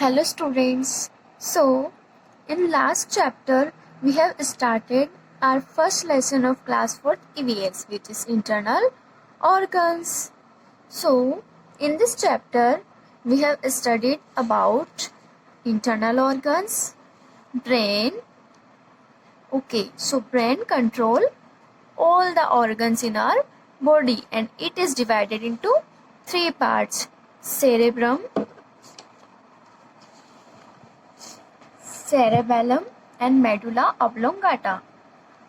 Hello students. So, in last chapter we have started our first lesson of class 4 EVS, which is internal organs. So, in this chapter we have studied about internal organs, brain. Okay, so brain control all the organs in our body and it is divided into three parts: cerebrum, cerebellum and medulla oblongata.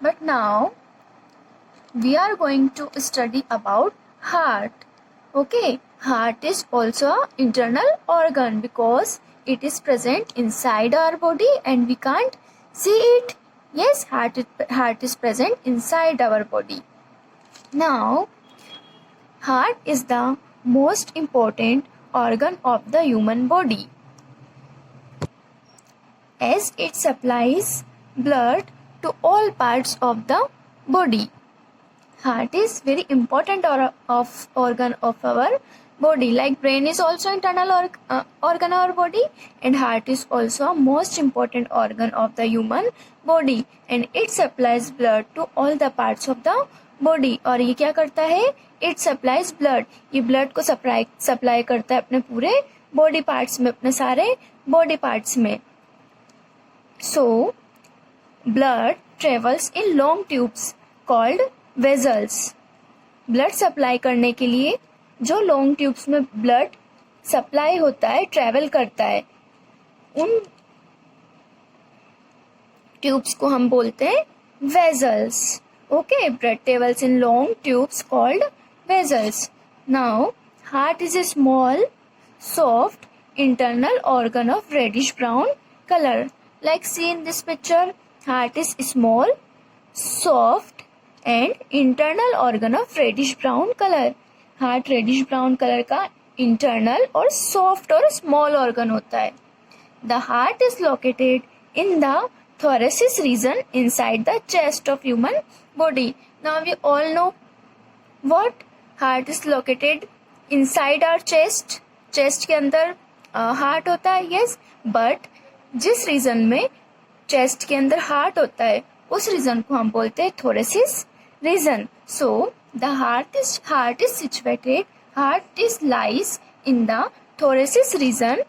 But now we are going to study about heart. Okay, heart is also an internal organ because it is present inside our body and we can't see it. Yes, heart is present inside our body. Now, heart is the most important organ of the human body, as it supplies blood to all parts of the body. Heart is very important organ of our body. Like brain is also internal organ of our body, and heart is also most important organ of the human body, and it supplies blood to all the parts of the body. और ये क्या करता है? It supplies blood. ये blood को supply करता है अपने पूरे body parts में, अपने सारे body parts में. So, blood travels in long tubes called vessels. Blood supply करने के लिए जो long tubes में blood supply होता है, travel करता है, उन tubes को हम बोलते हैं vessels. Okay, blood travels in long tubes called vessels. Now, heart is a small, soft, internal organ of reddish brown color. Like see in this picture, heart is small, soft and internal organ of reddish brown color. Heart reddish brown color का internal और soft और small organ होता है. The heart is located in the thoracic region inside the chest of human body. Now we all know what heart is located inside our chest. Chest के अंदर heart होता है, yes, but जिस reason में chest के अंदर heart होता है उस रीजन को हम बोलते हैं thoracic region. So the heart is situated, heart is lies in the thoracic region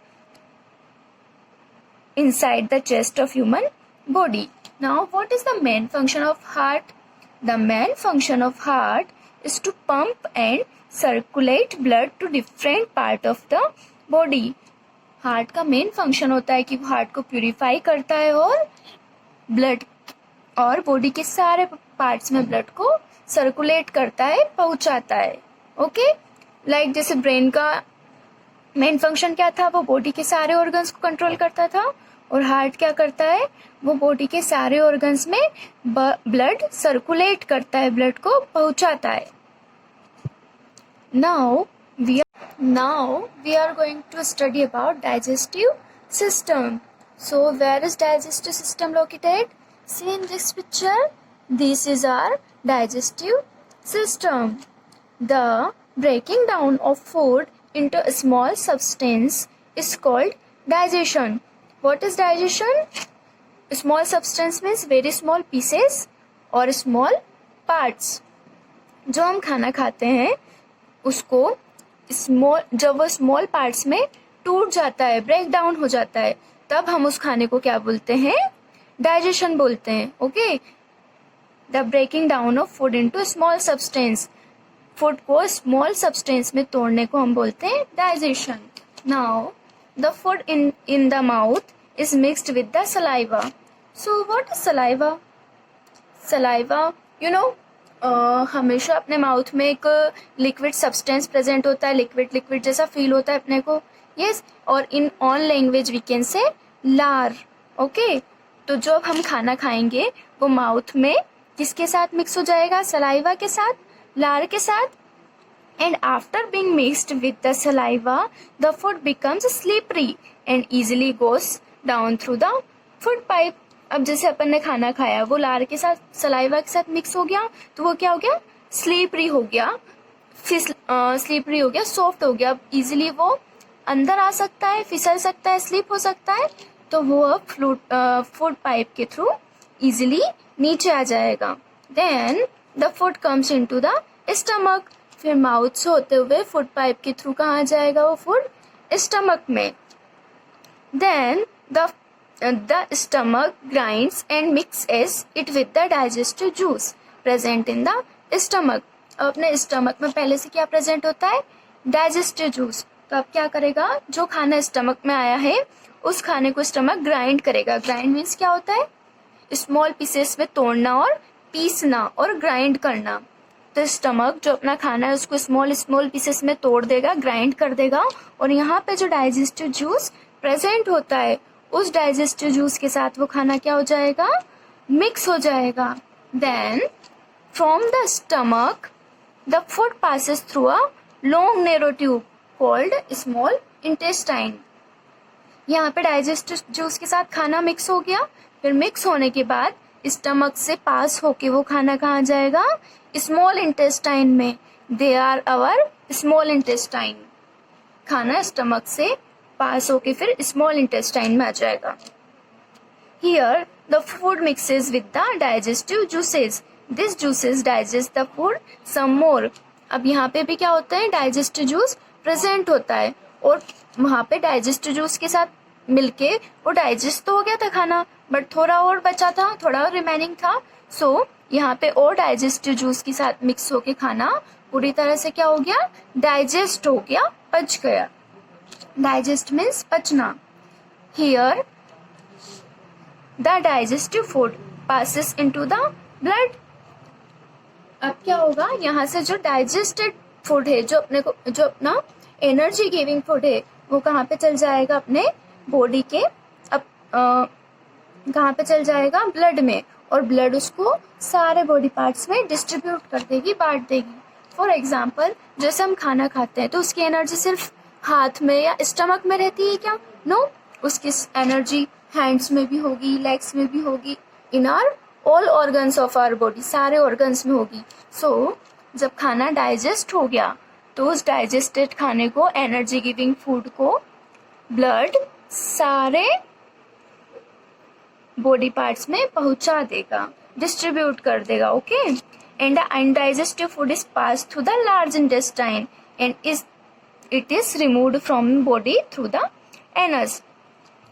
inside the chest of human body. Now, what is the main function of heart? The main function of heart is to pump and circulate blood to different part of the body. Heart का main function होता है कि वो heart को purify करता है और blood और बॉडी के सारे पार्ट्स में ब्लड को सर्कुलेट करता है, पहुंचाता है. ओके, लाइक जैसे ब्रेन का मेन फंक्शन क्या था, वो बॉडी के सारे ऑर्गन्स को कंट्रोल करता था, और हार्ट क्या करता है, वो बॉडी के सारे ऑर्गन्स में ब्लड सर्कुलेट करता है, ब्लड को पहुंचाता है. Now we are going to study about digestive system. So where is digestive system located? See in this picture, this is our digestive system. The breaking down of food into a small substance is called digestion. What is digestion? Small substance means very small pieces or small parts. जो हम खाना खाते हैं उसको जब वो small parts में टूट जाता है, ब्रेक डाउन हो जाता है, तब हम उस खाने को क्या बोलते हैं? डाइजेशन बोलते हैं. Okay, the breaking down of food into small substance. Food को स्मॉल सब्सटेंस में तोड़ने को हम बोलते हैं digestion. Now the food in the mouth is mixed with the saliva. So what is saliva? Saliva, you know, हमेशा अपने mouth में एक लिक्विड सब्सटेंस प्रेजेंट होता है, लिक्विड जैसा फील होता है अपने को. यस, और in own language we can say लार. ओके, तो जब हम खाना खाएंगे वो माउथ में किसके साथ मिक्स हो जाएगा? सलाइवा के साथ, लार के साथ. And after being mixed with the saliva the food becomes slippery and easily goes down through the food pipe. अब जैसे अपन ने खाना खाया, वो लार के साथ सलाइवा के साथ मिक्स हो गया, तो वो क्या हो गया? स्लीपरी हो गया, फिर स्लीपरी हो गया, सॉफ्ट हो गया. अब इजीली वो अंदर आ सकता है, फिसल सकता है, स्लिप हो सकता है, तो वो फूड पाइप के थ्रू इजिली नीचे आ जाएगा. Then the food comes into the stomach. फिर माउथ से होते हुए फूड पाइप के थ्रू कहाँ आ जाएगा वो फूड? स्टमक में. Then the stomach grinds and mixes it with the digestive juice present in the stomach. अब अपने स्टमक में पहले से क्या प्रेजेंट होता है? Digestive juice. तो अब क्या करेगा? जो खाना स्टमक में आया है उस खाने को स्टमक ग्राइंड करेगा. ग्राइंड मीन्स क्या होता है? स्मॉल पीसेस में तोड़ना और पीसना और ग्राइंड करना. तो स्टमक जो अपना खाना है उसको स्मॉल पीसेस में तोड़ देगा, ग्राइंड कर देगा, और यहाँ पे जो डाइजेस्टिव जूस प्रेजेंट होता है उस डाइजेस्टिव जूस के साथ वो खाना क्या हो जाएगा? मिक्स हो जाएगा. Then from the stomach the food passes through a long narrow tube called small intestine. यहाँ पे डाइजेस्टिव जूस के साथ खाना मिक्स हो गया. फिर मिक्स होने के बाद स्टमक से पास होके वो खाना कहाँ जाएगा? स्मॉल इंटेस्टाइन में. They are our small intestine. खाना स्टमक से पास होके फिर स्मॉल इंटेस्टाइन में आ जाएगा. Here the food mixes with the digestive juices. This juices digest the food some more. अब यहाँ पे भी क्या होता है? डाइजेस्टिव जूस प्रेजेंट होता है और वहाँ पे डाइजेस्टिव जूस के साथ मिलके वो डाइजेस्ट तो हो गया था खाना, बट थोड़ा और बचा था, थोड़ा और रिमेनिंग था. सो यहाँ पे और डाइजेस्टिव जूस के साथ मिक्स होके खाना पूरी तरह से क्या हो गया? डाइजेस्ट हो गया, पच गया. डाइजेस्ट मीन्स पचना. Here the digestive food passes into the blood. अब क्या होगा? यहाँ से जो डाइजेस्टेड फूड है, जो अपना एनर्जी गिविंग फूड है, वो कहाँ पे चल जाएगा? अपने बॉडी के कहाँ पे चल जाएगा? ब्लड में. और ब्लड उसको सारे बॉडी पार्ट्स में डिस्ट्रीब्यूट कर देगी, बांट देगी. फॉर एग्जाम्पल, जैसे हम खाना खाते हैं तो उसकी एनर्जी सिर्फ हाथ में या स्टमक में रहती है क्या? नो. उसकी एनर्जी हैंड्स में भी होगी, लेग्स में भी होगी, in are all organs of our body, सारे ऑर्गन्स में होगी. सो जब खाना डाइजेस्ट हो गया तो उस डाइजेस्टेड खाने को, एनर्जी गिविंग फूड को ब्लड सारे बॉडी पार्ट्स में पहुंचा देगा, डिस्ट्रीब्यूट कर देगा. Okay. And the undigestive food is pass through the large intestine and it is removed from body through the anus.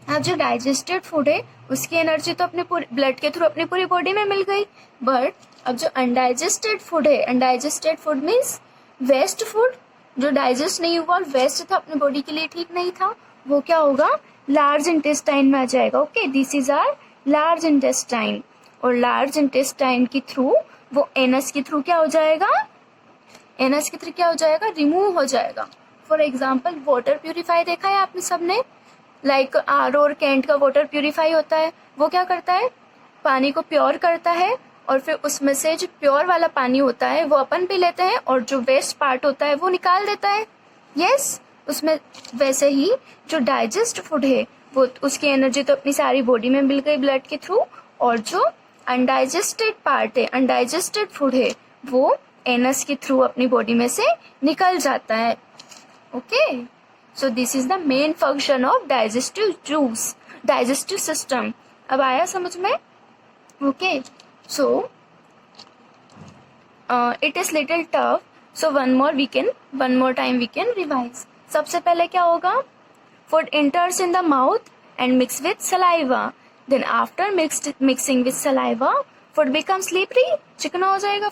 अब जो डाइजेस्टेड फूड है उसकी एनर्जी तो अपने ब्लड के थ्रू अपनी पूरी बॉडी में मिल गई, बट अब जो अनडाइजेस्टेड फूड है, undigested food means waste food, जो डाइजेस्ट नहीं हुआ और वेस्ट था, अपनी बॉडी के लिए ठीक नहीं था, वो क्या होगा? लार्ज इंटेस्टाइन में आ जाएगा. Okay. This is our large intestine. और लार्ज इंटेस्टाइन के थ्रू वो एनस के थ्रू क्या हो जाएगा? एनस के थ्रू क्या हो जाएगा? रिमूव हो जाएगा. फॉर एग्जाम्पल, वाटर प्यूरिफाई देखा है आपने सबने? लाइक आर और कैंट का वाटर प्यूरिफाई होता है. वो क्या करता है? पानी को प्योर करता है और फिर उसमें से जो प्योर वाला पानी होता है वो अपन पी लेते हैं और जो वेस्ट पार्ट होता है वो निकाल देता है. यस. उसमें वैसे ही जो डाइजेस्ट फूड है वो, उसकी एनर्जी तो अपनी सारी बॉडी में मिल गई ब्लड के थ्रू, और जो अनडाइजेस्टेड पार्ट है, अनडाइजेस्टेड फूड है, वो एनस के थ्रू अपनी बॉडी में से निकल जाता है. Okay. So this is the main function of digestive juice, digestive system. अब आया समझ में? Okay. So it is little tough, so one more time we can revise. सबसे पहले क्या होगा? Food enters in the mouth and mix with saliva. Then after mixing with saliva, food becomes slippery, चिकना हो जाएगा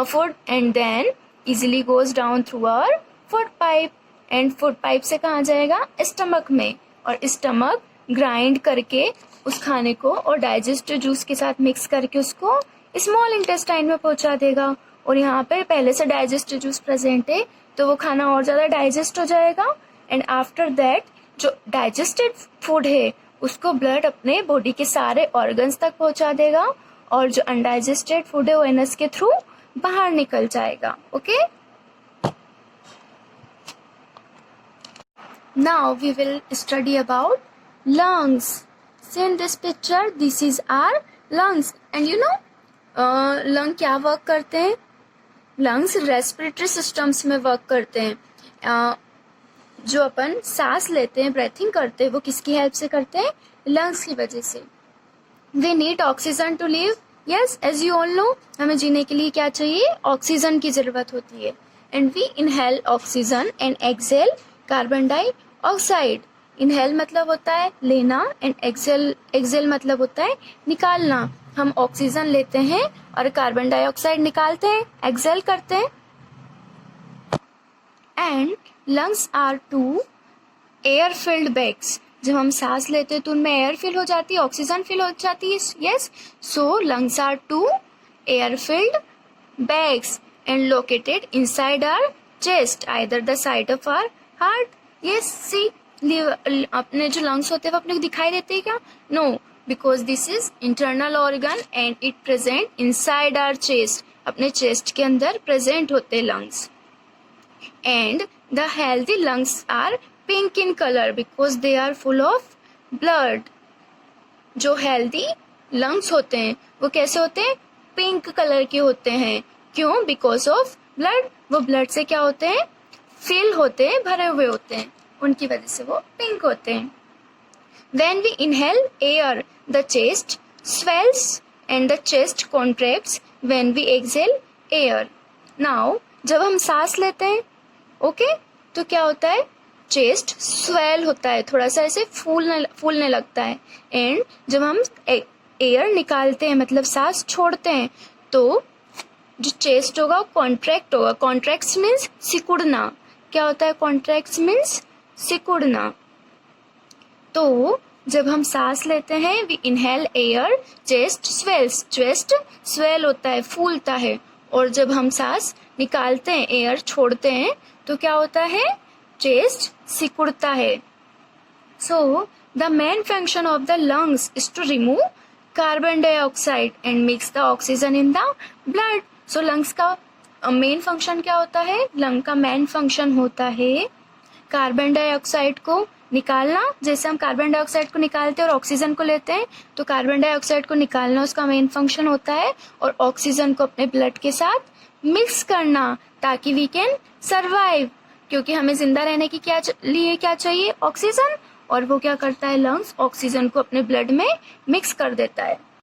food, and then easily goes down through our food pipe. And food pipe से कहाँ जाएगा? स्टमक में. और stomach grind करके उस खाने को और डाइजेस्टिव जूस के साथ मिक्स करके उसको स्मॉल इंटेस्टाइन में पहुंचा देगा. और यहाँ पे पहले से डाइजेस्टिव जूस प्रेजेंट है तो वो खाना और ज़्यादा डाइजेस्ट हो जाएगा. एंड आफ्टर दैट जो डाइजेस्टेड फूड है उसको ब्लड अपने बॉडी के सारे ऑर्गन्स तक पहुंचा देगा, और जो अनडाइजेस्टेड फूड है वो एनस के थ्रू बाहर निकल जाएगा. Okay. Now we will study about lungs. See in this picture, this is our lungs. And you know, lung क्या वर्क करते हैं? लंग्स रेस्पिरेटरी सिस्टम्स में वर्क करते हैं. जो अपन सांस लेते हैं, ब्रेथिंग करते हैं, वो किसकी हेल्प से करते हैं? लंग्स की वजह से। We need oxygen to live, yes as you all know, हमें जीने के लिए क्या चाहिए? ऑक्सीजन की जरूरत होती है। And we inhale oxygen and exhale carbon dioxide. Inhale मतलब होता है लेना एंड एक्सेल मतलब होता है निकालना। हम ऑक्सीजन लेते हैं और कार्बन डाइऑक्साइड निकालते हैं, एक्सेल करते हैं। And lungs are two air filled bags. जब हम सांस लेते हैं तो उनमें एयर फिल हो जाती है, ऑक्सीजन फिल हो जाती है, yes. So lungs are two air filled bags and located inside our chest, either the side of our heart. Yes, see अपने जो लंग्स होते हैं वो अपने को दिखाई देते हैं क्या? No, because this is internal organ and it present inside our chest. अपने चेस्ट के अंदर प्रेजेंट होते हैं lungs. And the healthy lungs are pink in color because they are full of blood. जो healthy lungs होते हैं वो कैसे होते हैं? पिंक कलर के होते हैं। क्यों? Because of blood. वो blood से क्या होते हैं? फिल होते हैं, भरे हुए होते हैं, उनकी वजह से वो पिंक होते हैं। When we inhale air, the chest swells and the chest contracts when we exhale air. Now, जब हम सांस लेते हैं, ओके, तो क्या होता है? चेस्ट स्वेल होता है, थोड़ा सा ऐसे फूलने लगता है। एंड जब हम एयर निकालते हैं, मतलब सांस छोड़ते हैं, तो जो चेस्ट होगा वो कॉन्ट्रैक्ट होगा। कॉन्ट्रैक्ट मीन्स सिकुड़ना। क्या होता है कॉन्ट्रैक्ट मीन्स? सिकुड़ना। तो जब हम सांस लेते हैं, we inhale air, chest swells, chest swell होता है, फूलता है। और जब हम सांस निकालते हैं, एयर छोड़ते हैं, तो क्या होता है? चेस्ट सिकुड़ता है। So the main function of the lungs is to remove carbon dioxide and mix the oxygen in the blood. So lungs का मेन फंक्शन क्या होता है? लंग का मेन फंक्शन होता है कार्बन डाइऑक्साइड को निकालना। जैसे हम कार्बन डाइऑक्साइड को निकालते हैं और ऑक्सीजन को लेते हैं, तो कार्बन डाइऑक्साइड को निकालना उसका मेन फंक्शन होता है, और ऑक्सीजन को अपने ब्लड के साथ मिक्स करना, ताकि वी कैन सर्वाइव। क्योंकि हमें जिंदा रहने की लिए क्या चाहिए? ऑक्सीजन। और वो क्या करता है? लंग्स ऑक्सीजन को अपने ब्लड में मिक्स कर देता है।